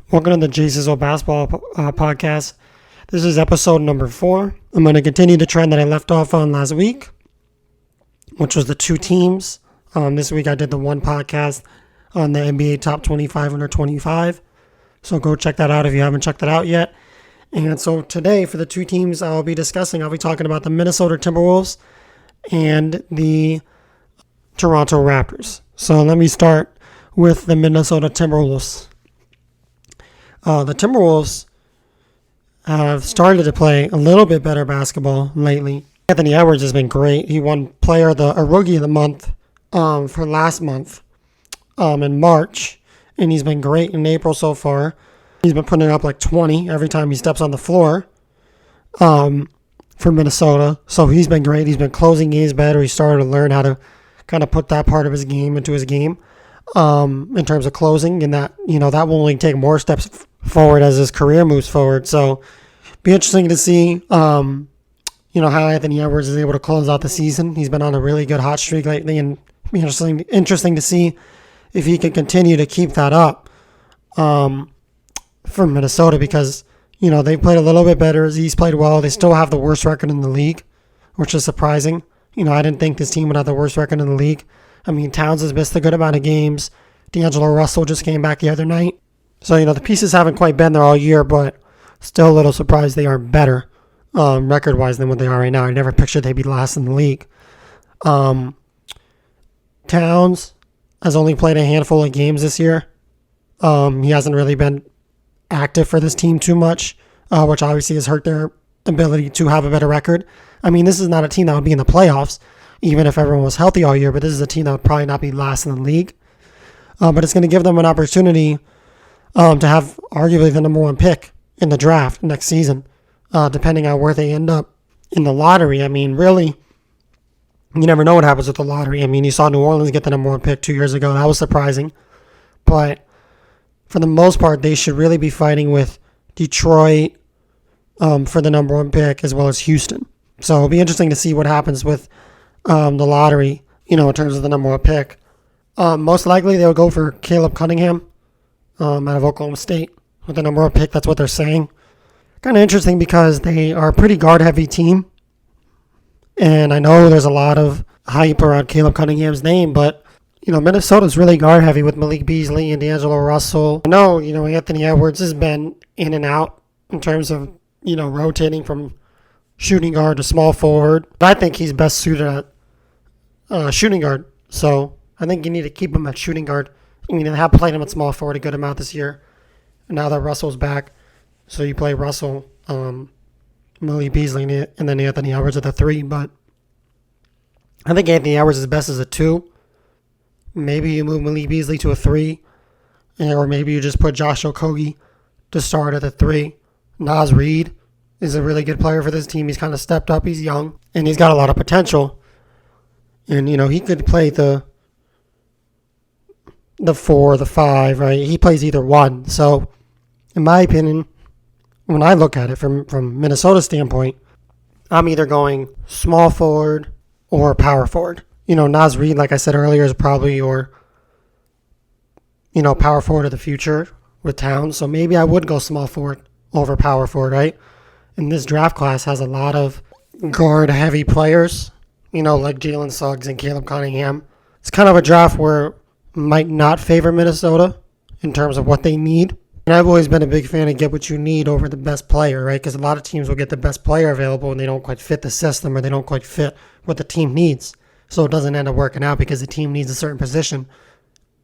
Welcome to the Sizzle Basketball Podcast. This is episode number 4. I'm going to continue the trend that I left off on last week, which was the two teams. This week I did the one podcast on the NBA Top 25 under 25. So go check that out if you haven't checked it out yet. And so today for the two teams I'll be talking about the Minnesota Timberwolves and the Toronto Raptors. So let me start with the Minnesota Timberwolves. The Timberwolves have started to play a little bit better basketball lately. Anthony Edwards has been great. He won Rookie of the Month for last month in March, and he's been great in April so far. He's been putting up like 20 every time he steps on the floor for Minnesota. So he's been great. He's been closing games better. He started to learn how to kind of put that part of his game into his game in terms of closing, and that will only take more steps forward as his career moves forward. So be interesting to see how Anthony Edwards is able to close out the season. He's been on a really good hot streak lately, and be interesting to see if he can continue to keep that up for Minnesota, because they played a little bit better. He's played well. They still have the worst record in the league, which is surprising. I didn't think this team would have the worst record in the league. I mean, Towns has missed a good amount of games. D'Angelo Russell just came back the other night. So, the pieces haven't quite been there all year, but still a little surprised they aren't better record-wise than what they are right now. I never pictured they'd be last in the league. Towns has only played a handful of games this year. He hasn't really been active for this team too much, which obviously has hurt their ability to have a better record. I mean, this is not a team that would be in the playoffs, even if everyone was healthy all year, but this is a team that would probably not be last in the league. But it's going to give them an opportunity to have arguably the number one pick in the draft next season, depending on where they end up in the lottery. I mean, really, you never know what happens with the lottery. I mean, you saw New Orleans get the number one pick 2 years ago. That was surprising. But for the most part, they should really be fighting with Detroit for the number one pick, as well as Houston. So it'll be interesting to see what happens with the lottery, in terms of the number one pick. Most likely they'll go for Caleb Cunningham out of Oklahoma State with the number one pick. That's what they're saying. Kind of interesting because they are a pretty guard-heavy team. And I know there's a lot of hype around Caleb Cunningham's name, but, Minnesota's really guard-heavy with Malik Beasley and D'Angelo Russell. I know, Anthony Edwards has been in and out in terms of, rotating from shooting guard to small forward. But I think he's best suited at shooting guard. So I think you need to keep him at shooting guard. I mean, they have played him at small forward a good amount this year. And now that Russell's back, so you play Russell, Malik Beasley, and then Anthony Edwards at the 3. But I think Anthony Edwards is best as a 2. Maybe you move Malik Beasley to a 3. Or maybe you just put Josh Okogie to start at the 3. Naz Reid is a really good player for this team. He's kind of stepped up. He's young, and he's got a lot of potential. And, he could play the 4, the 5, right? He plays either one. So, in my opinion, when I look at it from Minnesota's standpoint, I'm either going small forward or power forward. Naz Reid, like I said earlier, is probably your, power forward of the future with Towns. So maybe I would go small forward over power forward, right? And this draft class has a lot of guard-heavy players, like Jalen Suggs and Caleb Cunningham. It's kind of a draft where might not favor Minnesota in terms of what they need. And I've always been a big fan of get what you need over the best player, right? Because a lot of teams will get the best player available and they don't quite fit the system, or they don't quite fit what the team needs. So it doesn't end up working out because the team needs a certain position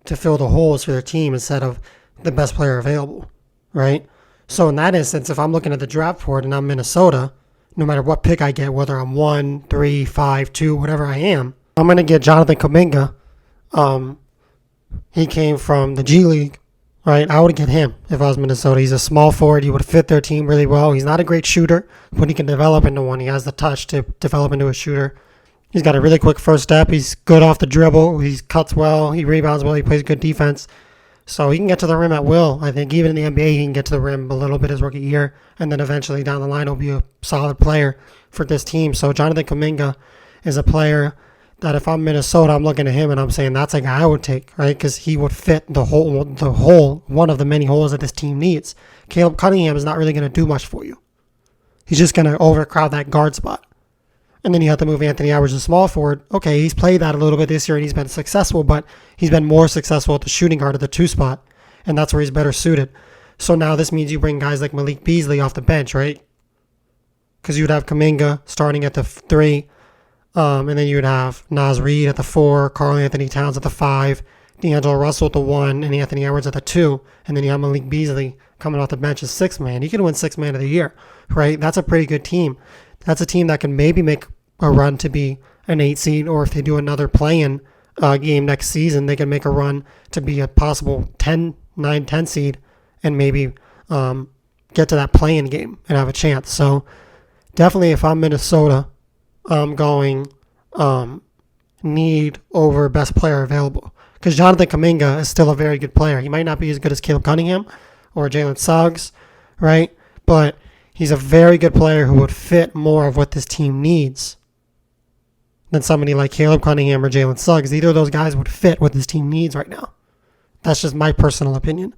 to fill the holes for their team instead of the best player available, right? So in that instance, if I'm looking at the draft board and I'm Minnesota, no matter what pick I get, whether I'm 1, 3, 5, 2, whatever I am, I'm going to get Jonathan Kuminga. He came from the G League, right? I would get him if I was Minnesota. He's a small forward. He would fit their team really well. He's not a great shooter, but he can develop into one. He has the touch to develop into a shooter. He's got a really quick first step. He's good off the dribble. He cuts well. He rebounds well. He plays good defense. So he can get to the rim at will. I think even in the NBA, he can get to the rim a little bit his rookie year, and then eventually down the line, he'll be a solid player for this team. So Jonathan Kuminga is a player that if I'm Minnesota, I'm looking at him and I'm saying that's a guy I would take, right? Because he would fit the hole, one of the many holes that this team needs. Caleb Cunningham is not really going to do much for you. He's just going to overcrowd that guard spot. And then you have to move Anthony Edwards to small forward. Okay, he's played that a little bit this year and he's been successful, but he's been more successful at the shooting guard at the 2 spot, and that's where he's better suited. So now this means you bring guys like Malik Beasley off the bench, right? Because you would have Kuminga starting at the 3, and then you would have Naz Reid at the 4, Karl Anthony Towns at the 5, D'Angelo Russell at the 1, and Anthony Edwards at the 2, and then you have Malik Beasley coming off the bench as 6th man. You can win 6th man of the year, right? That's a pretty good team. That's a team that can maybe make a run to be an 8 seed, or if they do another play-in game next season, they can make a run to be a possible 9-10 seed and maybe get to that play-in game and have a chance. So definitely if I'm Minnesota, I'm going need over best player available. Because Jonathan Kuminga is still a very good player. He might not be as good as Caleb Cunningham or Jalen Suggs, right? But he's a very good player who would fit more of what this team needs than somebody like Caleb Cunningham or Jalen Suggs. Either of those guys would fit what this team needs right now. That's just my personal opinion.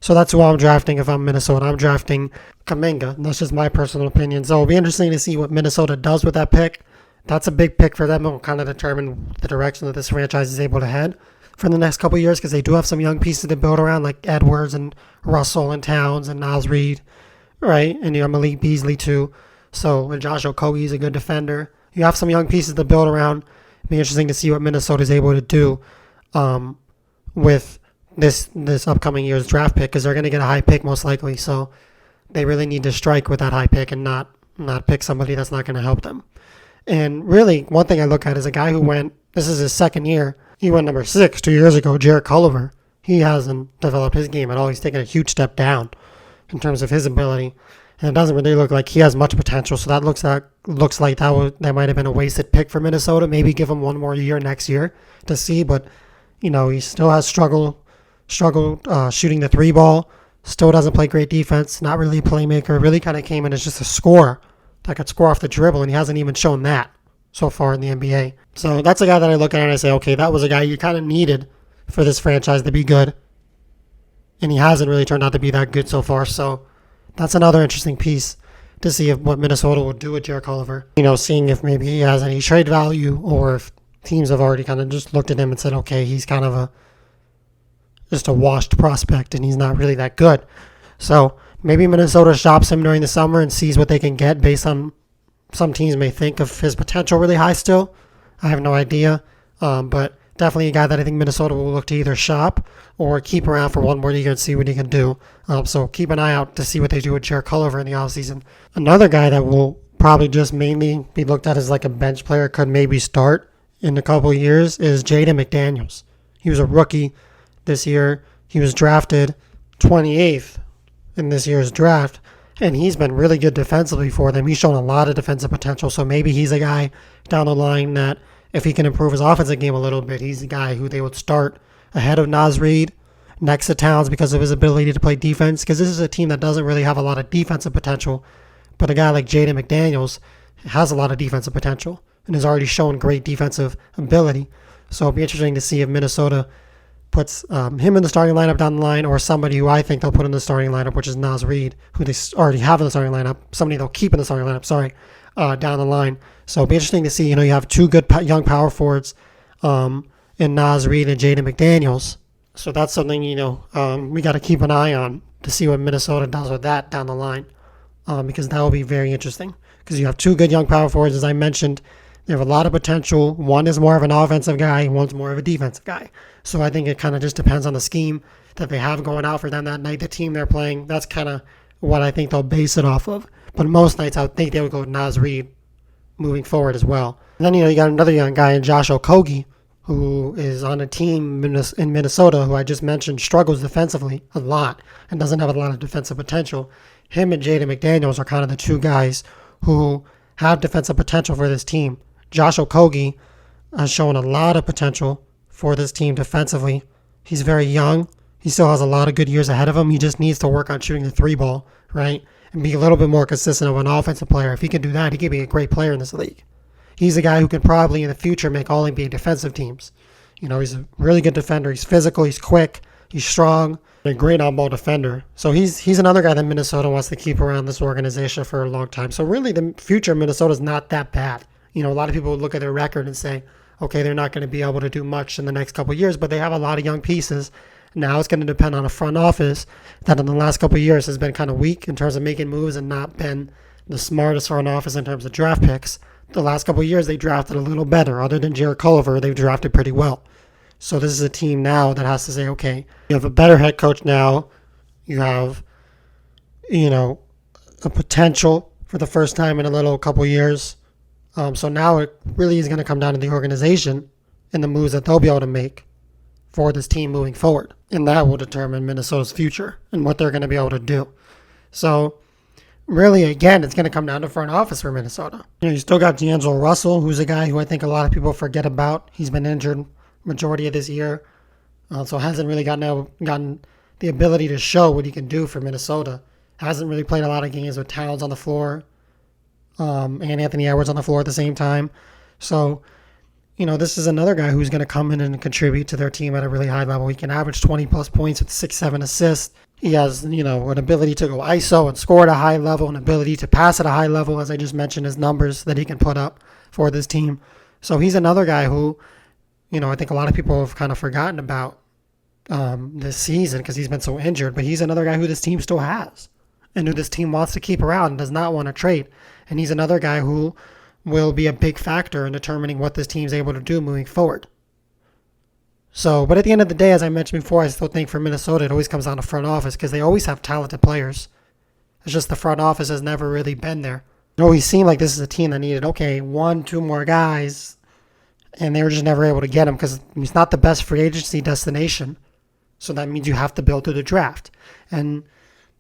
So that's who I'm drafting if I'm Minnesota. I'm drafting Kuminga. That's just my personal opinion. So it'll be interesting to see what Minnesota does with that pick. That's a big pick for them. It will kind of determine the direction that this franchise is able to head for the next couple of years, because they do have some young pieces to build around, like Edwards and Russell and Towns and Naz Reid, right? And you have Malik Beasley too. So and Josh Okogie is a good defender. You have some young pieces to build around. It'll be interesting to see what Minnesota is able to do with this upcoming year's draft pick, because they're going to get a high pick most likely. So they really need to strike with that high pick and not pick somebody that's not going to help them. And really, one thing I look at is a guy who went, this is his second year, he went number 6 2 years ago, Jarrett Culver. He hasn't developed his game at all. He's taken a huge step down in terms of his ability. And it doesn't really look like he has much potential. So that looks like that might have been a wasted pick for Minnesota. Maybe give him one more year next year to see. But, he still has struggled shooting the 3 ball. Still doesn't play great defense. Not really a playmaker. Really kind of came in as just a scorer that could score off the dribble. And he hasn't even shown that so far in the NBA. So that's a guy that I look at and I say, okay, that was a guy you kind of needed for this franchise to be good. And he hasn't really turned out to be that good so far. So that's another interesting piece to see what Minnesota will do with Jarrett Culver. Seeing if maybe he has any trade value, or if teams have already kind of just looked at him and said, okay, he's kind of just a washed prospect and he's not really that good. So maybe Minnesota shops him during the summer and sees what they can get based on, some teams may think of his potential really high still. I have no idea. But definitely a guy that I think Minnesota will look to either shop or keep around for one more year and see what he can do. So keep an eye out to see what they do with Jarrett Culver in the offseason. Another guy that will probably just mainly be looked at as like a bench player, could maybe start in a couple of years, is Jaden McDaniels. He was a rookie this year. He was drafted 28th in this year's draft, and he's been really good defensively for them. He's shown a lot of defensive potential, so maybe he's a guy down the line that if he can improve his offensive game a little bit, he's the guy who they would start ahead of Naz Reid, next to Towns because of his ability to play defense, because this is a team that doesn't really have a lot of defensive potential, but a guy like Jaden McDaniels has a lot of defensive potential and has already shown great defensive ability. So it'll be interesting to see if Minnesota puts him in the starting lineup down the line, or somebody who I think they'll put in the starting lineup, which is Naz Reid, who they already have in the starting lineup, somebody they'll keep in the starting lineup, down the line. So it'll be interesting to see, you have 2 good young power forwards in Naz Reid and Jaden McDaniels. So that's something, we got to keep an eye on to see what Minnesota does with that down the line, because that will be very interesting, because you have 2 good young power forwards, as I mentioned. They have a lot of potential. One is more of an offensive guy, one's more of a defensive guy. So I think it kind of just depends on the scheme that they have going out for them that night, the team they're playing. That's kind of what I think they'll base it off of. But most nights I think they would go with Naz Reid moving forward as well. And then, you got another young guy in Josh Okogie, who is on a team in Minnesota who I just mentioned struggles defensively a lot and doesn't have a lot of defensive potential. Him and Jaden McDaniels are kind of the 2 guys who have defensive potential for this team. Josh Okogie has shown a lot of potential for this team defensively. He's very young. He still has a lot of good years ahead of him. He just needs to work on shooting the 3 ball, right? And be a little bit more consistent of an offensive player. If he can do that, he can be a great player in this league. He's a guy who could probably in the future make all NBA defensive teams. He's a really good defender. He's physical. He's quick. He's strong. A great on-ball defender. So he's another guy that Minnesota wants to keep around this organization for a long time. So really the future of Minnesota is not that bad. A lot of people would look at their record and say, okay, they're not going to be able to do much in the next couple of years, but they have a lot of young pieces. Now it's going to depend on a front office that in the last couple of years has been kind of weak in terms of making moves and not been the smartest front office in terms of draft picks. The last couple of years they drafted a little better. Other than Jared Culver, they've drafted pretty well. So this is a team now that has to say, okay, you have a better head coach now. You have, a potential for the first time in a couple years. So now it really is going to come down to the organization and the moves that they'll be able to make for this team moving forward. And that will determine Minnesota's future and what they're going to be able to do. So really, again, it's going to come down to front office for Minnesota. You still got D'Angelo Russell, who's a guy who I think a lot of people forget about. He's been injured majority of this year, so hasn't really gotten the ability to show what he can do for Minnesota. Hasn't really played a lot of games with Towns on the floor and Anthony Edwards on the floor at the same time. So, this is another guy who's going to come in and contribute to their team at a really high level. He can average 20-plus points with 6-7 assists. He has, an ability to go ISO and score at a high level, an ability to pass at a high level, as I just mentioned, his numbers that he can put up for this team. So he's another guy who, I think a lot of people have kind of forgotten about this season because he's been so injured. But he's another guy who this team still has and who this team wants to keep around and does not want to trade. And he's another guy who will be a big factor in determining what this team's able to do moving forward. So, but at the end of the day, as I mentioned before, I still think for Minnesota, it always comes down to front office because they always have talented players. It's just the front office has never really been there. It always seemed like this is a team that needed, 1-2 more guys, and they were just never able to get them because it's not the best free agency destination. So that means you have to build through the draft. And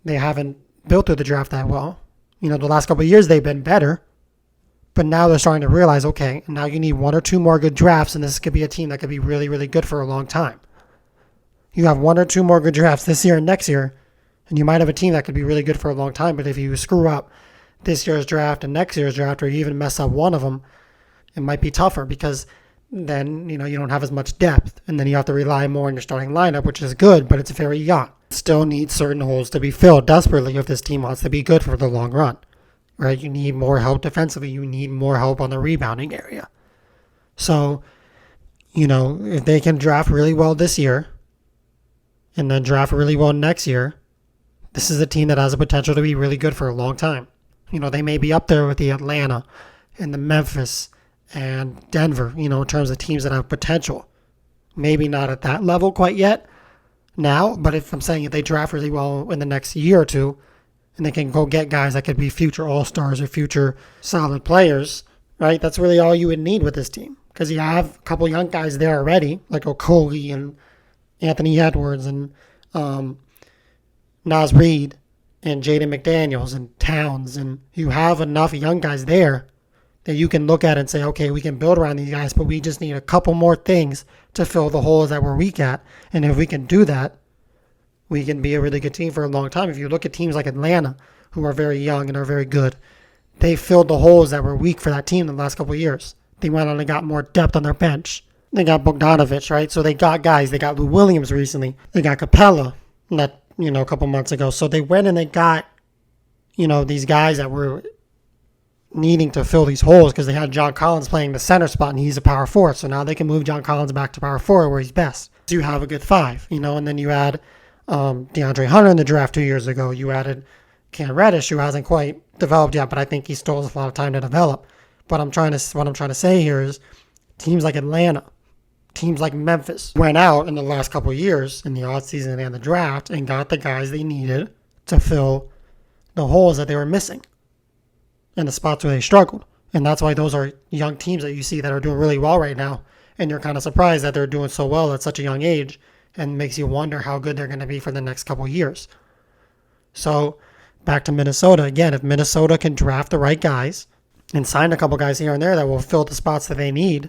they haven't built through the draft that well. The last couple of years they've been better. But now they're starting to realize, okay, now you need 1 or 2 more good drafts, and this could be a team that could be really, really good for a long time. You have 1 or 2 more good drafts this year and next year, and you might have a team that could be really good for a long time. But if you screw up this year's draft and next year's draft, or you even mess up one of them, it might be tougher because then, you don't have as much depth. And then you have to rely more on your starting lineup, which is good, but it's very young. Still needs certain holes to be filled desperately if this team wants to be good for the long run. Right? You need more help defensively. You need more help on the rebounding area. So, if they can draft really well this year and then draft really well next year, this is a team that has the potential to be really good for a long time. They may be up there with the Atlanta and the Memphis and Denver, in terms of teams that have potential. Maybe not at that level quite yet now, but if they draft really well in the next year or two, and they can go get guys that could be future all-stars or future solid players, right? That's really all you would need with this team. Because you have a couple young guys there already, like Okogie and Anthony Edwards and Naz Reid and Jaden McDaniels and Towns. And you have enough young guys there that you can look at and say, okay, we can build around these guys, but we just need a couple more things to fill the holes that we're weak at. And if we can do that, we can be a really good team for a long time. If you look at teams like Atlanta, who are very young and are very good, they filled the holes that were weak for that team in the last couple of years. They went on and got more depth on their bench. They got Bogdanovich, right? So they got guys. They got Lou Williams recently. They got Capella, a couple months ago. So they went and they got, these guys that were needing to fill these holes because they had John Collins playing the center spot and he's a power forward. So now they can move John Collins back to power forward where he's best. So you have a good 5, and then you add DeAndre Hunter in the draft 2 years ago. You added Cam Reddish, who hasn't quite developed yet, but I think he still has a lot of time to develop. But what I'm trying to say here is teams like Atlanta, teams like Memphis went out in the last couple of years in the offseason and the draft and got the guys they needed to fill the holes that they were missing and the spots where they struggled. And that's why those are young teams that you see that are doing really well right now. And you're kind of surprised that they're doing so well at such a young age, and makes you wonder how good they're going to be for the next couple of years. So back to Minnesota. Again, if Minnesota can draft the right guys and sign a couple guys here and there that will fill the spots that they need,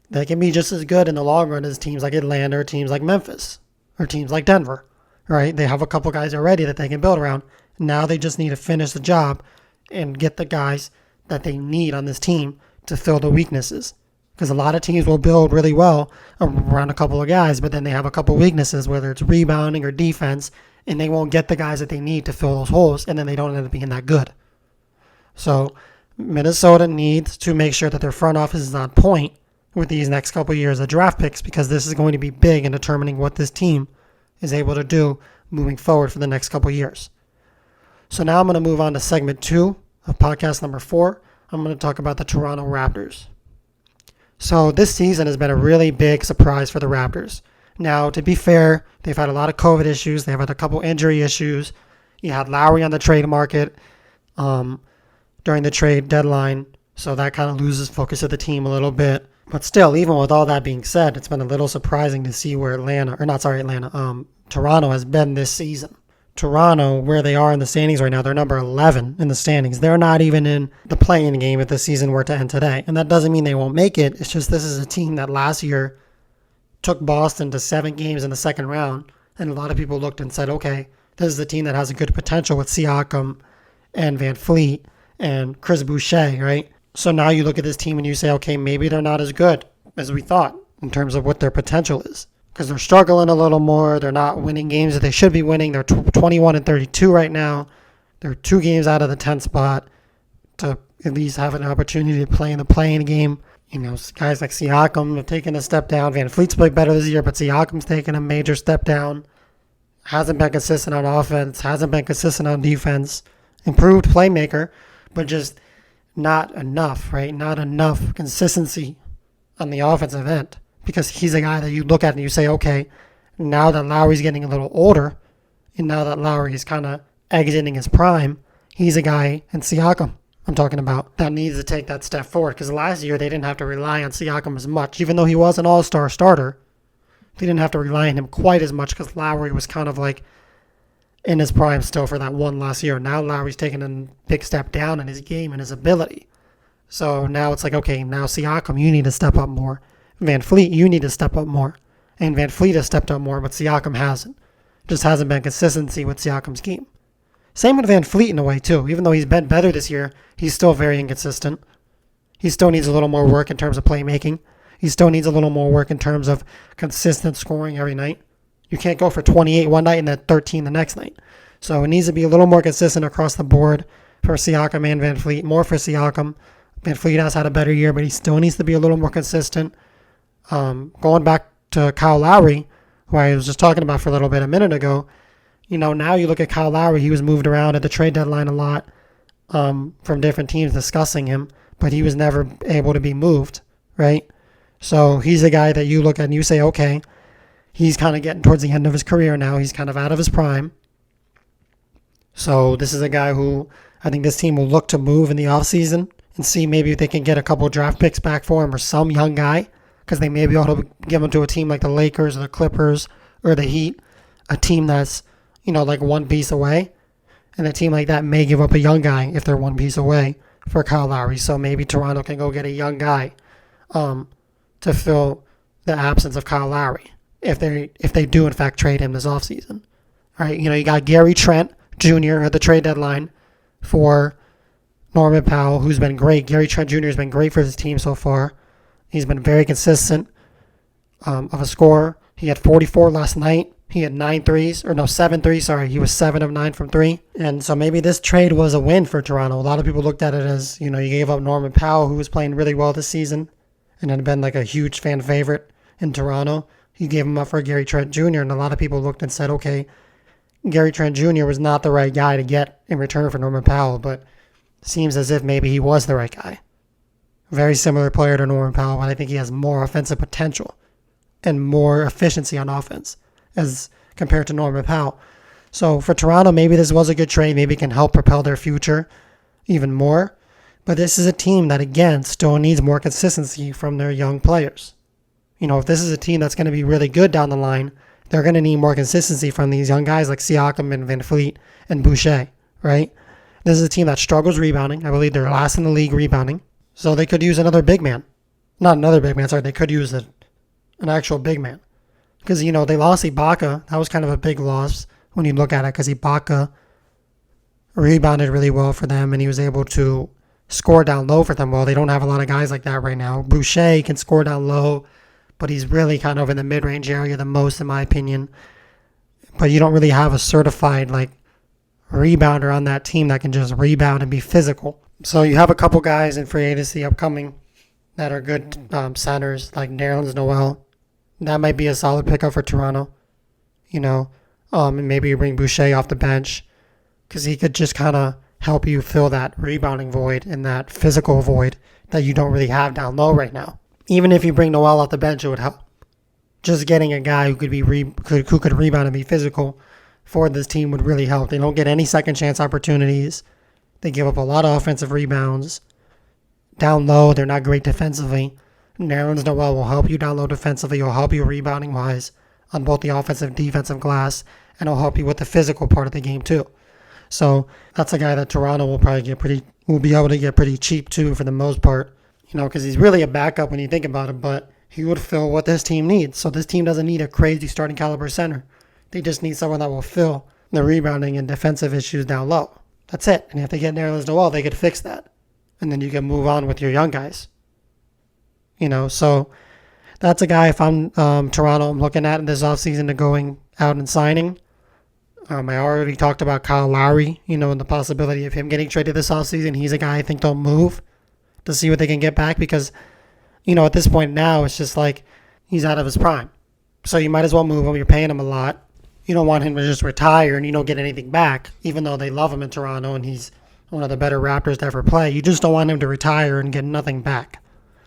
they can be just as good in the long run as teams like Atlanta or teams like Memphis or teams like Denver, right? They have a couple guys already that they can build around. Now they just need to finish the job and get the guys that they need on this team to fill the weaknesses. Because a lot of teams will build really well around a couple of guys, but then they have a couple of weaknesses, whether it's rebounding or defense, and they won't get the guys that they need to fill those holes, and then they don't end up being that good. So Minnesota needs to make sure that their front office is on point with these next couple of years of draft picks, because this is going to be big in determining what this team is able to do moving forward for the next couple of years. So now I'm going to move on to segment 2 of podcast number 4. I'm going to talk about the Toronto Raptors. So this season has been a really big surprise for the Raptors. Now, to be fair, they've had a lot of COVID issues. They've had a couple injury issues. You had Lowry on the trade market during the trade deadline, so that kind of loses focus of the team a little bit. But still, even with all that being said, it's been a little surprising to see where Toronto has been this season. Toronto, where they are in the standings right now, they're number 11 in the standings. They're not even in the play-in game if the season were to end today. And that doesn't mean they won't make it. It's just this is a team that last year took Boston to 7 games in the second round. And a lot of people looked and said, okay, this is a team that has a good potential with Siakam and Van Fleet and Chris Boucher, right? So now you look at this team and you say, okay, maybe they're not as good as we thought in terms of what their potential is. Because they're struggling a little more. They're not winning games that they should be winning. They're 21-32 right now. They're 2 games out of the 10th spot to at least have an opportunity to play in the play-in game. You know, guys like Siakam have taken a step down. Van Fleet's played better this year, but Siakam's taken a major step down. Hasn't been consistent on offense. Hasn't been consistent on defense. Improved playmaker, but just not enough, right? Not enough consistency on the offensive end. Because he's a guy that you look at and you say, okay, now that Lowry's getting a little older, and now that Lowry is kind of exiting his prime, he's a guy, and Siakam, I'm talking about, that needs to take that step forward. Because last year they didn't have to rely on Siakam as much. Even though he was an all-star starter, they didn't have to rely on him quite as much because Lowry was kind of like in his prime still for that one last year. Now Lowry's taken a big step down in his game and his ability. So now it's like, okay, now Siakam, you need to step up more. Van Fleet, you need to step up more. And Van Fleet has stepped up more, but Siakam hasn't. Just hasn't been consistency with Siakam's game. Same with Van Fleet in a way, too. Even though he's been better this year, he's still very inconsistent. He still needs a little more work in terms of playmaking. He still needs a little more work in terms of consistent scoring every night. You can't go for 28 one night and then 13 the next night. So it needs to be a little more consistent across the board for Siakam and Van Fleet. More for Siakam. Van Fleet has had a better year, but he still needs to be a little more consistent. Going back to Kyle Lowry, who I was just talking about for a little bit a minute ago, you know, now you look at Kyle Lowry, he was moved around at the trade deadline a lot from different teams discussing him, but he was never able to be moved, right? So he's a guy that you look at and you say, okay, he's kind of getting towards the end of his career now. He's kind of out of his prime. So this is a guy who I think this team will look to move in the offseason and see maybe if they can get a couple draft picks back for him or some young guy, because they may be able to give him to a team like the Lakers or the Clippers or the Heat, a team that's, you know, like one piece away. And a team like that may give up a young guy if they're one piece away for Kyle Lowry. So maybe Toronto can go get a young guy to fill the absence of Kyle Lowry if they do in fact trade him this offseason. All right, you know, you got Gary Trent Jr. at the trade deadline for Norman Powell, who's been great. Gary Trent Jr. has been great for this team so far. He's been very consistent of a scorer. He had 44 last night. He had 7 threes. He was 7 of 9 from 3. And so maybe this trade was a win for Toronto. A lot of people looked at it as, you know, you gave up Norman Powell, who was playing really well this season and had been like a huge fan favorite in Toronto. You gave him up for Gary Trent Jr. And a lot of people looked and said, okay, Gary Trent Jr. was not the right guy to get in return for Norman Powell, but it seems as if maybe he was the right guy. Very similar player to Norman Powell, but I think he has more offensive potential and more efficiency on offense as compared to Norman Powell. So for Toronto, maybe this was a good trade. Maybe it can help propel their future even more. But this is a team that, again, still needs more consistency from their young players. You know, if this is a team that's going to be really good down the line, they're going to need more consistency from these young guys like Siakam and Van Fleet and Boucher, right? This is a team that struggles rebounding. I believe they're last in the league rebounding. So they could use another big man. Not another big man, sorry. They could use an actual big man. Because, you know, they lost Ibaka. That was kind of a big loss when you look at it, because Ibaka rebounded really well for them, and he was able to score down low for them. Well, they don't have a lot of guys like that right now. Boucher can score down low, but he's really kind of in the mid-range area the most, in my opinion. But you don't really have a certified rebounder on that team that can just rebound and be physical. So you have a couple guys in free agency upcoming that are good centers, like Nerlens Noel. That might be a solid pickup for Toronto. And maybe you bring Boucher off the bench because he could just kind of help you fill that rebounding void and that physical void that you don't really have down low right now. Even if you bring Noel off the bench, it would help. Just getting a guy who could rebound and be physical for this team would really help. They don't get any second chance opportunities. They give up a lot of offensive rebounds. Down low, they're not great defensively. Nerlens Noel will help you down low defensively. He'll help you rebounding wise on both the offensive and defensive glass, and he'll help you with the physical part of the game too. So that's a guy that Toronto will be able to get pretty cheap too for the most part. Because he's really a backup when you think about it, but he would fill what this team needs. So this team doesn't need a crazy starting caliber center. They just need someone that will fill the rebounding and defensive issues down low. That's it. And if they get Nerlens Noel, they could fix that. And then you can move on with your young guys. So that's a guy, if I'm Toronto, I'm looking at in this offseason to going out and signing. I already talked about Kyle Lowry, and the possibility of him getting traded this offseason. He's a guy I think they'll move to see what they can get back because, at this point now, it's just like he's out of his prime. So you might as well move him. You're paying him a lot. You don't want him to just retire and you don't get anything back, even though they love him in Toronto and he's one of the better Raptors to ever play. You just don't want him to retire and get nothing back.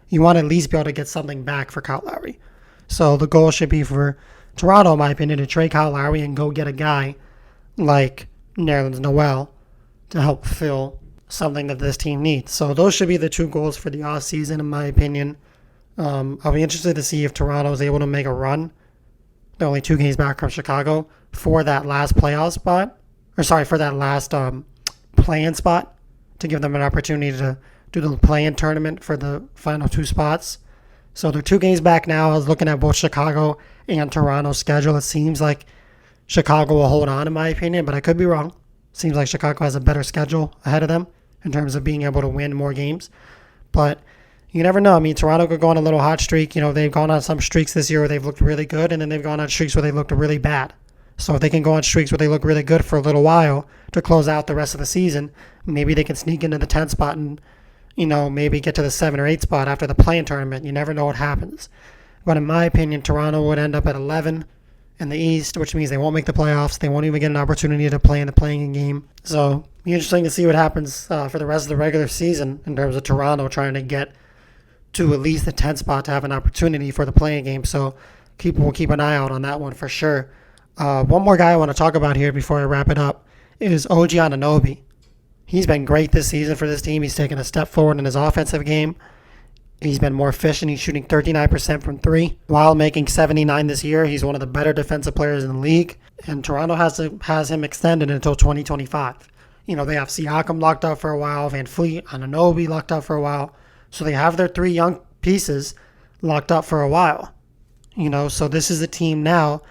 You want to at least be able to get something back for Kyle Lowry. So the goal should be for Toronto, in my opinion, to trade Kyle Lowry and go get a guy like Nerlens Noel to help fill something that this team needs. So those should be the two goals for the offseason, in my opinion. I'll be interested to see if Toronto is able to make a run. They're only 2 games back from Chicago for that last playoff spot. For that last play-in spot to give them an opportunity to do the play-in tournament for the final 2 spots. So they're 2 games back now. I was looking at both Chicago and Toronto's schedule. It seems like Chicago will hold on, in my opinion, but I could be wrong. Seems like Chicago has a better schedule ahead of them in terms of being able to win more games. But you never know. I mean, Toronto could go on a little hot streak. They've gone on some streaks this year where they've looked really good, and then they've gone on streaks where they looked really bad. So if they can go on streaks where they look really good for a little while to close out the rest of the season, maybe they can sneak into the 10th spot and, maybe get to the 7 or 8 spot after the play-in tournament. You never know what happens. But in my opinion, Toronto would end up at 11 in the East, which means they won't make the playoffs. They won't even get an opportunity to play in the playing game. So it'll be interesting to see what happens for the rest of the regular season in terms of Toronto trying to get to at least the 10th spot to have an opportunity for the playing game. So we'll keep an eye out on that one for sure. One more guy I want to talk about here before I wrap it up is OG Anunoby. He's been great this season for this team. He's taken a step forward in his offensive game. He's been more efficient. He's shooting 39% from 3 while making 79 this year. He's one of the better defensive players in the league. And Toronto has him extended until 2025. They have Siakam locked up for a while, Van Fleet, Anunoby locked up for a while. So they have their 3 young pieces locked up for a while. So this is a team now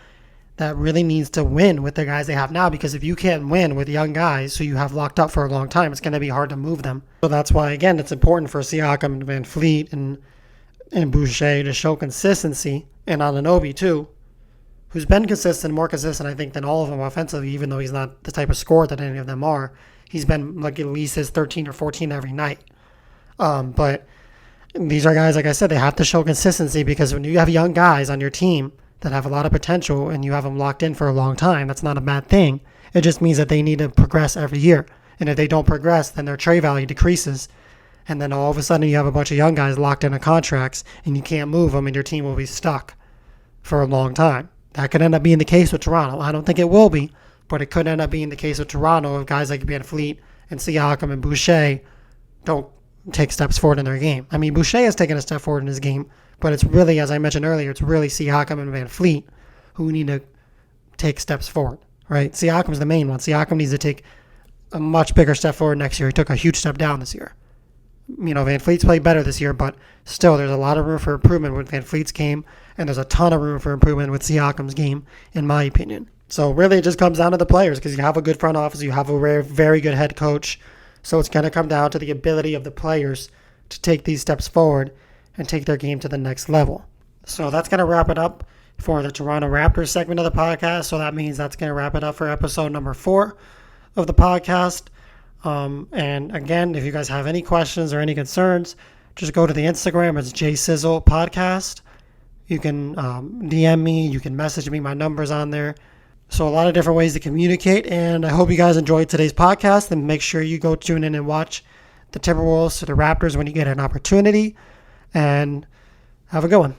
that really needs to win with the guys they have now, because if you can't win with young guys who you have locked up for a long time, it's going to be hard to move them. So that's why, again, it's important for Siakam and Van Fleet and Boucher to show consistency, and Anunoby too, who's been more consistent, I think, than all of them offensively, even though he's not the type of scorer that any of them are. He's been at least his 13 or 14 every night. But these are guys, like I said, they have to show consistency, because when you have young guys on your team that have a lot of potential and you have them locked in for a long time, that's not a bad thing. It just means that they need to progress every year. And if they don't progress, then their trade value decreases. And then all of a sudden you have a bunch of young guys locked into contracts and you can't move them, and your team will be stuck for a long time. That could end up being the case with Toronto. I don't think it will be, but it could end up being the case with Toronto if guys like Van Fleet and Siakam and Boucher don't take steps forward in their game. I mean, Boucher has taken a step forward in his game, but it's really, as I mentioned earlier, it's really Siakam and Van Fleet who need to take steps forward, right? Siakam's the main one. Siakam needs to take a much bigger step forward next year. He took a huge step down this year. Van Fleet's played better this year, but still there's a lot of room for improvement with Van Fleet's game, and there's a ton of room for improvement with Siakam's game, in my opinion. So really it just comes down to the players, because you have a good front office, you have a very good head coach So it's going to come down to the ability of the players to take these steps forward and take their game to the next level. So that's going to wrap it up for the Toronto Raptors segment of the podcast. So that means that's going to wrap it up for episode number 4 of the podcast. And again, if you guys have any questions or any concerns, just go to the Instagram. It's Sizzle Podcast. You can DM me. You can message me. My number's on there. So a lot of different ways to communicate. And I hope you guys enjoyed today's podcast. And make sure you go tune in and watch the Timberwolves to the Raptors when you get an opportunity. And have a good one.